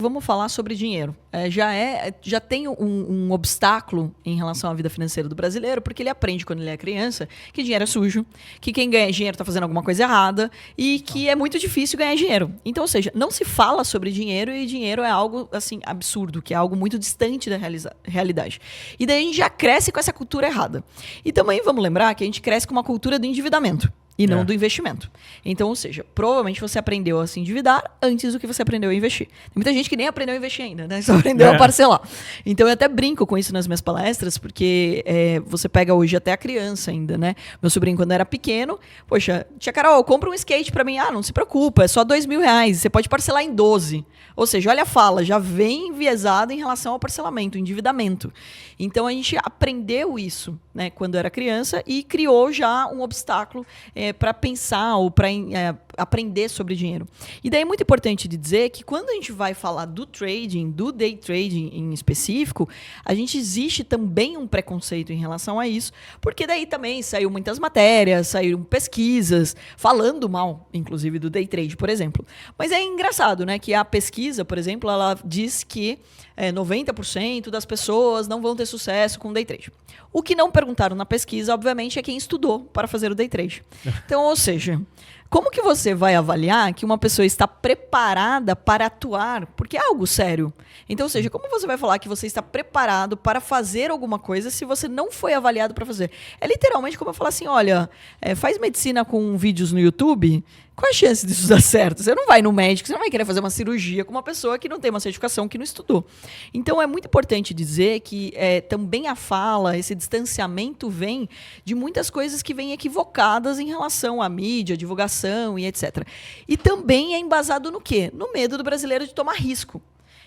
Vamos falar sobre dinheiro. Já tem um obstáculo em relação à vida financeira do brasileiro, porque ele aprende quando ele é criança que dinheiro é sujo, que quem ganha dinheiro está fazendo alguma coisa errada e que é muito difícil ganhar dinheiro. Então, ou seja, não se fala sobre dinheiro e dinheiro é algo assim absurdo, que é algo muito distante da realidade. E daí a gente já cresce com essa cultura errada. E também vamos lembrar que a gente cresce com uma cultura do endividamento. E não do investimento. Então, ou seja, provavelmente você aprendeu a se endividar antes do que você aprendeu a investir. Tem muita gente que nem aprendeu a investir ainda, né? Só aprendeu a parcelar. Então, eu até brinco com isso nas minhas palestras, porque você pega hoje até a criança ainda, né? Meu sobrinho, quando era pequeno, poxa, tia Carol, compra um skate pra mim. Ah, não se preocupa, é só R$2.000. Você pode parcelar em 12. Ou seja, olha a fala, já vem enviesada em relação ao parcelamento, endividamento. Então, a gente aprendeu isso, né, quando era criança e criou já um obstáculo para pensar ou para aprender sobre dinheiro. E daí é muito importante de dizer que quando a gente vai falar do trading, do day trading em específico, a gente existe também um preconceito em relação a isso, porque daí também saiu muitas matérias, saíram pesquisas falando mal, inclusive, do day trade, por exemplo. Mas é engraçado, né, que a pesquisa, por exemplo, ela diz que 90% das pessoas não vão ter sucesso com day trade. O que não perguntaram na pesquisa, obviamente, é quem estudou para fazer o day trade. Então, ou seja, como que você vai avaliar que uma pessoa está preparada para atuar? Porque é algo sério. Então, ou seja, como você vai falar que você está preparado para fazer alguma coisa se você não foi avaliado para fazer? É literalmente como eu falar assim, olha, faz medicina com vídeos no YouTube, qual a chance disso dar certo? Você não vai no médico, você não vai querer fazer uma cirurgia com uma pessoa que não tem uma certificação, que não estudou. Então, é muito importante dizer que também a fala, esse distanciamento vem de muitas coisas que vêm equivocadas em relação à mídia, divulgação e etc. E também é embasado no quê? No medo do brasileiro de tomar risco.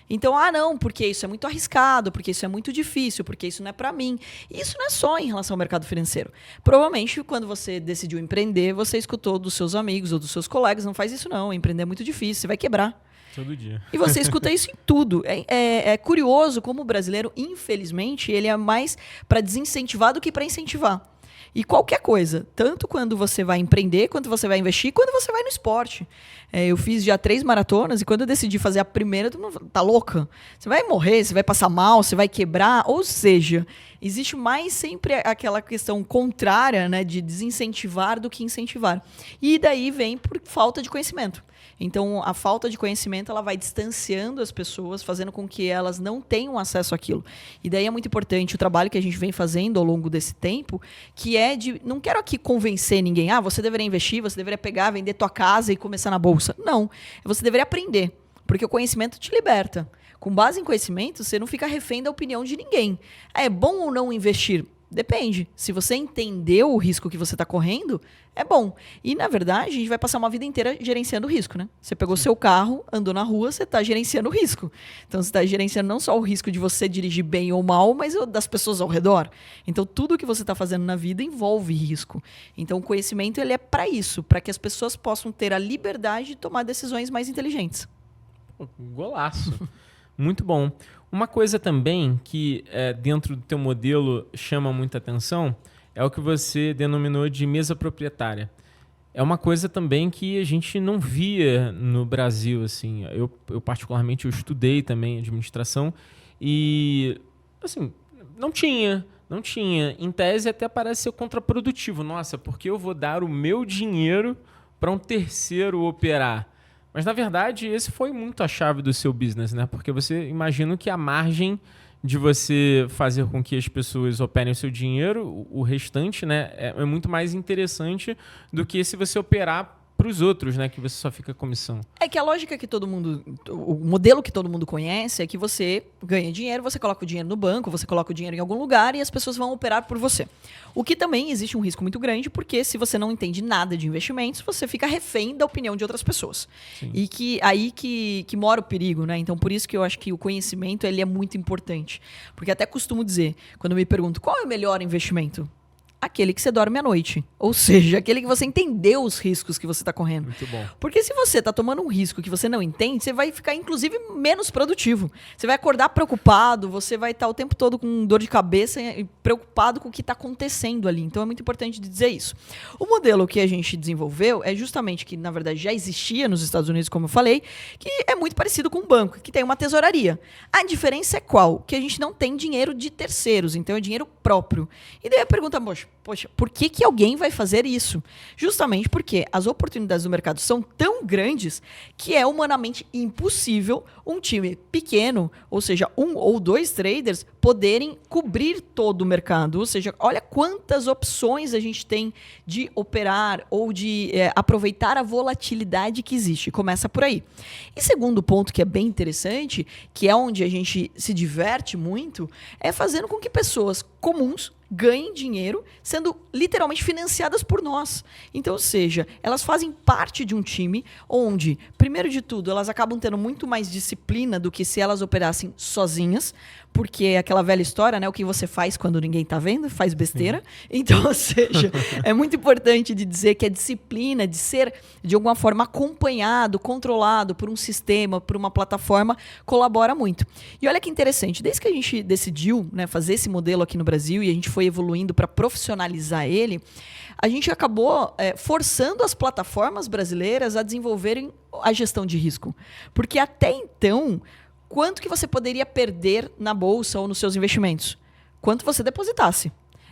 Então, não, porque isso é muito arriscado, porque isso é muito difícil, porque isso não é para mim. E isso não é só em relação ao mercado financeiro. Provavelmente, quando você decidiu empreender, você escutou dos seus amigos ou dos seus colegas, não faz isso não, empreender é muito difícil, você vai quebrar. Todo dia. E você escuta isso em tudo. É curioso como o brasileiro, infelizmente, ele é mais para desincentivar do que para incentivar. E qualquer coisa, tanto quando você vai empreender, quanto você vai investir, quando você vai no esporte. Eu fiz já 3 maratonas e quando eu decidi fazer a primeira, tu não tá louca? Você vai morrer, você vai passar mal, você vai quebrar. Ou seja, existe mais sempre aquela questão contrária, né, de desincentivar do que incentivar. E daí vem por falta de conhecimento. Então, a falta de conhecimento ela vai distanciando as pessoas, fazendo com que elas não tenham acesso àquilo. E daí é muito importante o trabalho que a gente vem fazendo ao longo desse tempo, que é de... Não quero aqui convencer ninguém. Você deveria investir, você deveria pegar, vender tua casa e começar na bolsa. Não. Você deveria aprender, porque o conhecimento te liberta. Com base em conhecimento, você não fica refém da opinião de ninguém. É bom ou não investir? Depende. Se você entendeu o risco que você está correndo, é bom. E, na verdade, a gente vai passar uma vida inteira gerenciando o risco, né? Você pegou seu carro, andou na rua, você está gerenciando o risco. Então, você está gerenciando não só o risco de você dirigir bem ou mal, mas das pessoas ao redor. Então, tudo que você está fazendo na vida envolve risco. Então, o conhecimento ele é para isso, para que as pessoas possam ter a liberdade de tomar decisões mais inteligentes. Golaço. Muito bom. Uma coisa também que dentro do teu modelo chama muita atenção é o que você denominou de mesa proprietária. É uma coisa também que a gente não via no Brasil. Assim. Eu particularmente, eu estudei também administração e assim, não tinha. Em tese até parece ser contraprodutivo. Nossa, porque eu vou dar o meu dinheiro para um terceiro operar? Mas, na verdade, esse foi muito a chave do seu business, né? Porque você imagina que a margem de você fazer com que as pessoas operem o seu dinheiro, o restante, né, é muito mais interessante do que se você operar para os outros, né, que você só fica comissão. É que a lógica que todo mundo, o modelo que todo mundo conhece é que você ganha dinheiro, você coloca o dinheiro no banco, você coloca o dinheiro em algum lugar e as pessoas vão operar por você. O que também existe um risco muito grande, porque se você não entende nada de investimentos, você fica refém da opinião de outras pessoas. Sim. E aí que mora o perigo, né? Então, por isso que eu acho que o conhecimento ele é muito importante. Porque até costumo dizer, quando me pergunto qual é o melhor investimento? aquele que você dorme à noite. Ou seja, aquele que você entendeu os riscos que você está correndo. Muito bom. Porque se você está tomando um risco que você não entende, você vai ficar, inclusive, menos produtivo. Você vai acordar preocupado, você vai estar o tempo todo com dor de cabeça e preocupado com o que está acontecendo ali. Então é muito importante dizer isso. O modelo que a gente desenvolveu é justamente que, na verdade, já existia nos Estados Unidos, como eu falei, que é muito parecido com um banco, que tem uma tesouraria. A diferença é qual? Que a gente não tem dinheiro de terceiros, então é dinheiro próprio. E daí a pergunta, poxa, por que alguém vai fazer isso? Justamente porque as oportunidades do mercado são tão grandes que é humanamente impossível um time pequeno, ou seja, 1 ou 2 traders, poderem cobrir todo o mercado. Ou seja, olha quantas opções a gente tem de operar ou de aproveitar a volatilidade que existe. Começa por aí. E segundo ponto que é bem interessante, que é onde a gente se diverte muito, é fazendo com que pessoas comuns ganhem dinheiro sendo literalmente financiadas por nós. Então, ou seja, elas fazem parte de um time onde, primeiro de tudo, elas acabam tendo muito mais disciplina do que se elas operassem sozinhas, porque é aquela velha história, né? O que você faz quando ninguém tá vendo? Faz besteira. Sim. Então, ou seja, é muito importante de dizer que a disciplina, de ser, de alguma forma, acompanhado, controlado por um sistema, por uma plataforma, colabora muito. E olha que interessante, desde que a gente decidiu, né, fazer esse modelo aqui no Brasil e a gente foi evoluindo para profissionalizar ele, a gente acabou forçando as plataformas brasileiras a desenvolverem a gestão de risco. Porque até então, quanto que você poderia perder na bolsa ou nos seus investimentos? Quanto você depositasse.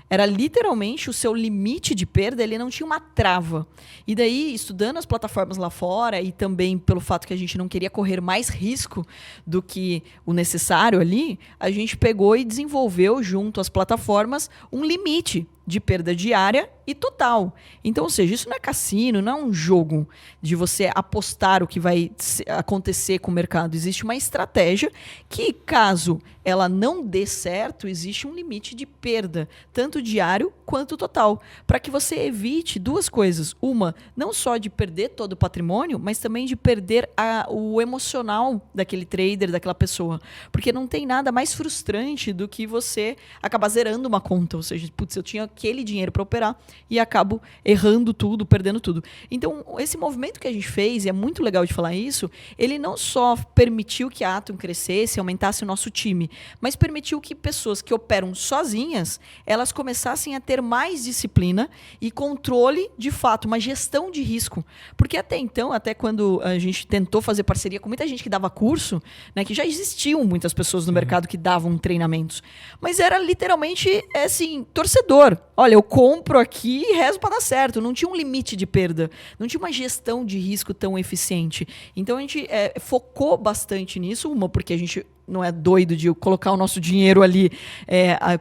Era literalmente o seu limite de perda, ele não tinha uma trava. E daí, estudando as plataformas lá fora e também pelo fato que a gente não queria correr mais risco do que o necessário ali, a gente pegou e desenvolveu junto às plataformas um limite de perda diária e total. Então, ou seja, isso não é cassino, não é um jogo de você apostar o que vai acontecer com o mercado. Existe uma estratégia que, caso ela não dê certo, existe um limite de perda, tanto diário quanto total, para que você evite duas coisas. Uma, não só de perder todo o patrimônio, mas também de perder o emocional daquele trader, daquela pessoa. Porque não tem nada mais frustrante do que você acabar zerando uma conta. Ou seja, putz, eu tinha aquele dinheiro para operar e acabo errando tudo, perdendo tudo. Então, esse movimento que a gente fez, e é muito legal de falar isso, ele não só permitiu que a Atom crescesse, aumentasse o nosso time, mas permitiu que pessoas que operam sozinhas, elas começassem a ter mais disciplina e controle, de fato, uma gestão de risco. Porque até então, até quando a gente tentou fazer parceria com muita gente que dava curso, né, que já existiam muitas pessoas no mercado que davam treinamentos, mas era literalmente, assim, torcedor. Olha, eu compro aqui e rezo para dar certo. Não tinha um limite de perda. Não tinha uma gestão de risco tão eficiente. Então, a gente focou bastante nisso. Uma, porque a gente não é doido de colocar o nosso dinheiro ali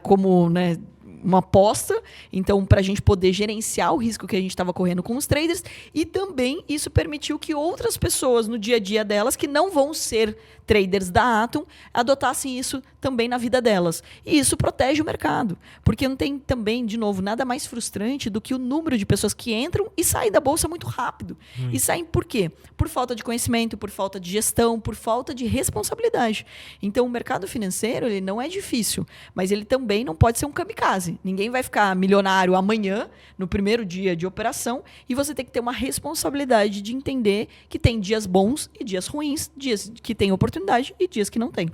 como, né, uma aposta, então para a gente poder gerenciar o risco que a gente estava correndo com os traders, e também isso permitiu que outras pessoas no dia a dia delas, que não vão ser traders da Atom, adotassem isso também na vida delas. E isso protege o mercado, porque não tem também, de novo, nada mais frustrante do que o número de pessoas que entram e saem da bolsa muito rápido. E saem por quê? Por falta de conhecimento, por falta de gestão, por falta de responsabilidade. Então o mercado financeiro, ele não é difícil, mas ele também não pode ser um kamikaze. Ninguém vai ficar milionário amanhã, no primeiro dia de operação, e você tem que ter uma responsabilidade de entender que tem dias bons e dias ruins, dias que tem oportunidade e dias que não tem.